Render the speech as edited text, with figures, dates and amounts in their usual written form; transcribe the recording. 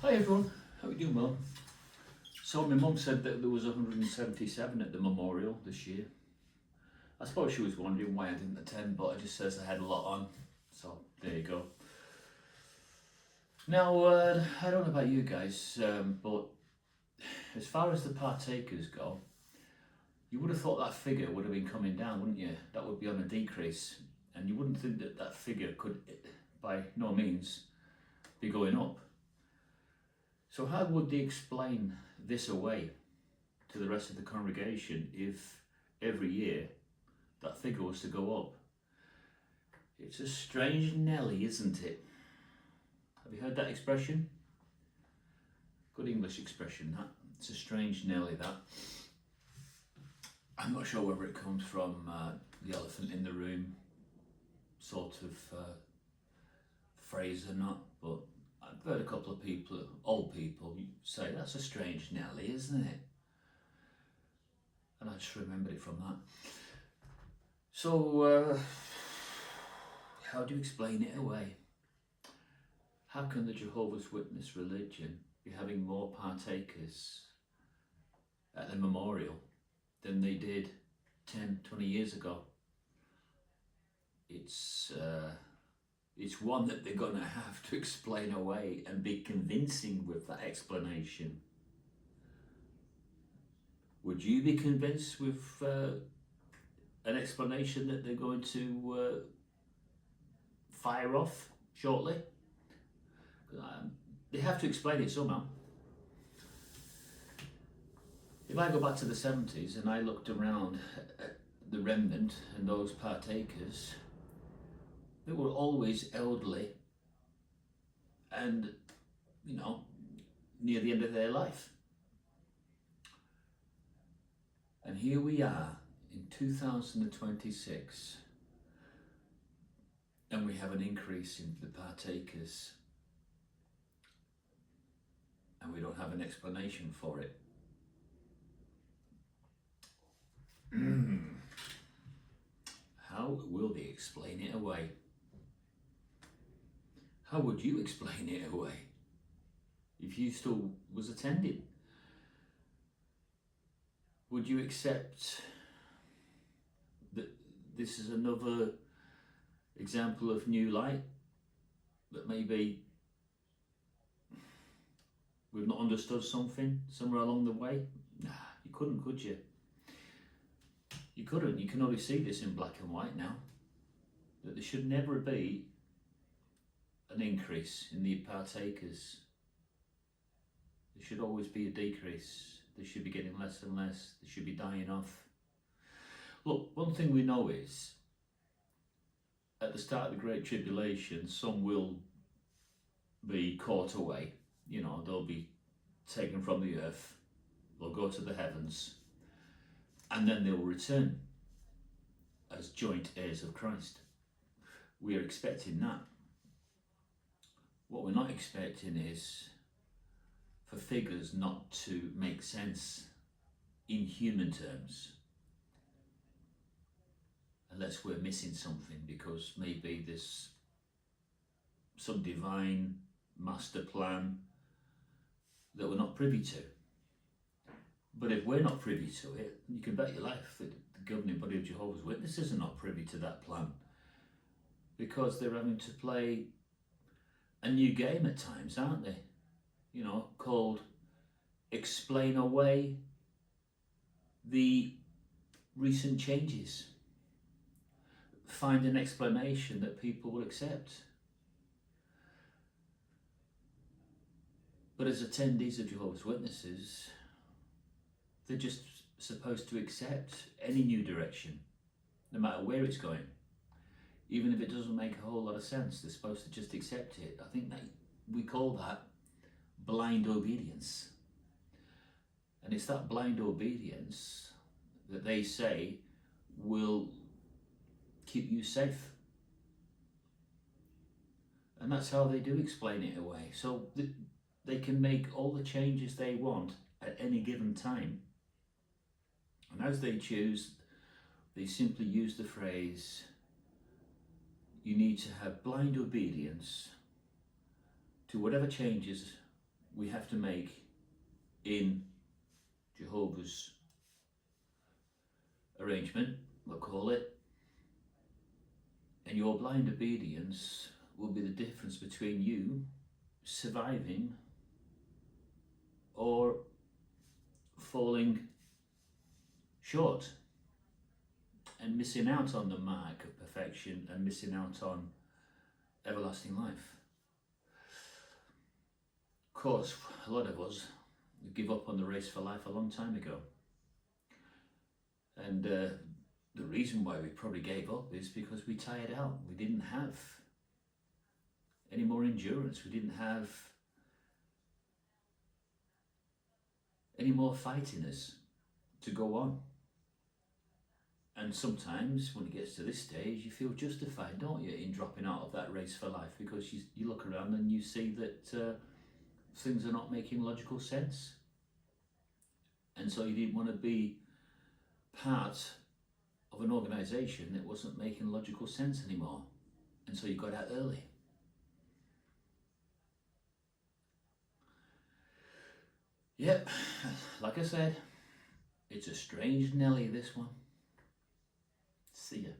Hi everyone, how are you doing, Mum? So my mum said that there was 177 at the memorial this year. I suppose she was wondering why I didn't attend, but it just says I had a lot on. So there you go. Now, I don't know about you guys, but as far as the partakers go, you would have thought that figure would have been coming down, wouldn't you? That would be on a decrease. And you wouldn't think that that figure could, by no means, be going up. So how would they explain this away to the rest of the congregation if every year that figure was to go up? It's a strange Nelly, isn't it? Have you heard that expression? Good English expression, that. It's a strange Nelly, that. I'm not sure whether it comes from the elephant in the room sort of phrase or not, but I've heard a couple of people, old people, say that's a strange Nelly, isn't it? And I just remembered it from that. So, how do you explain it away? How can the Jehovah's Witness religion be having more partakers at the memorial than they did 10, 20 years ago? It's one that they're going to have to explain away and be convincing with that explanation. Would you be convinced with an explanation that they're going to fire off shortly? They have to explain it somehow. If I go back to the 70s and I looked around at the remnant and those partakers, they were always elderly and, you know, near the end of their life. And here we are in 2026, and we have an increase in the partakers, and we don't have an explanation for it. How will they explain it away? How would you explain it away if you still was attending? Would you accept that this is another example of new light, that maybe we've not understood something somewhere along the way? Nah, you couldn't, could you? You couldn't. You can only see this in black and white now, that there should never be an increase in the partakers. There should always be a decrease. They should be getting less and less. They should be dying off. Look, one thing we know is, at the start of the Great Tribulation, some will be caught away. You know, they'll be taken from the earth. They'll go to the heavens. And then they'll return as joint heirs of Christ. We are expecting that. What we're not expecting is for figures not to make sense in human terms, unless we're missing something, because maybe there's some divine master plan that we're not privy to. But if we're not privy to it, you can bet your life that the governing body of Jehovah's Witnesses are not privy to that plan, because they're having to play a new game at times, aren't they? You know, called explain away the recent changes. Find an explanation that people will accept. But as attendees of Jehovah's Witnesses, they're just supposed to accept any new direction, no matter where it's going. Even if it doesn't make a whole lot of sense, they're supposed to just accept it. I think that we call that blind obedience. And it's that blind obedience that they say will keep you safe. And that's how they do explain it away. So they can make all the changes they want at any given time. And as they choose, they simply use the phrase, you need to have blind obedience to whatever changes we have to make in Jehovah's arrangement, we'll call it, and your blind obedience will be the difference between you surviving or falling short and missing out on the mark of perfection and missing out on everlasting life. Of course, a lot of us give up on the race for life a long time ago. And the reason why we probably gave up is because we tired out. We didn't have any more endurance. We didn't have any more fight in us to go on. And sometimes when it gets to this stage, you feel justified, don't you, in dropping out of that race for life, because you look around and you see that things are not making logical sense. And so you didn't want to be part of an organisation that wasn't making logical sense anymore. And so you got out early. Yep, like I said, it's a strange Nelly, this one. See ya.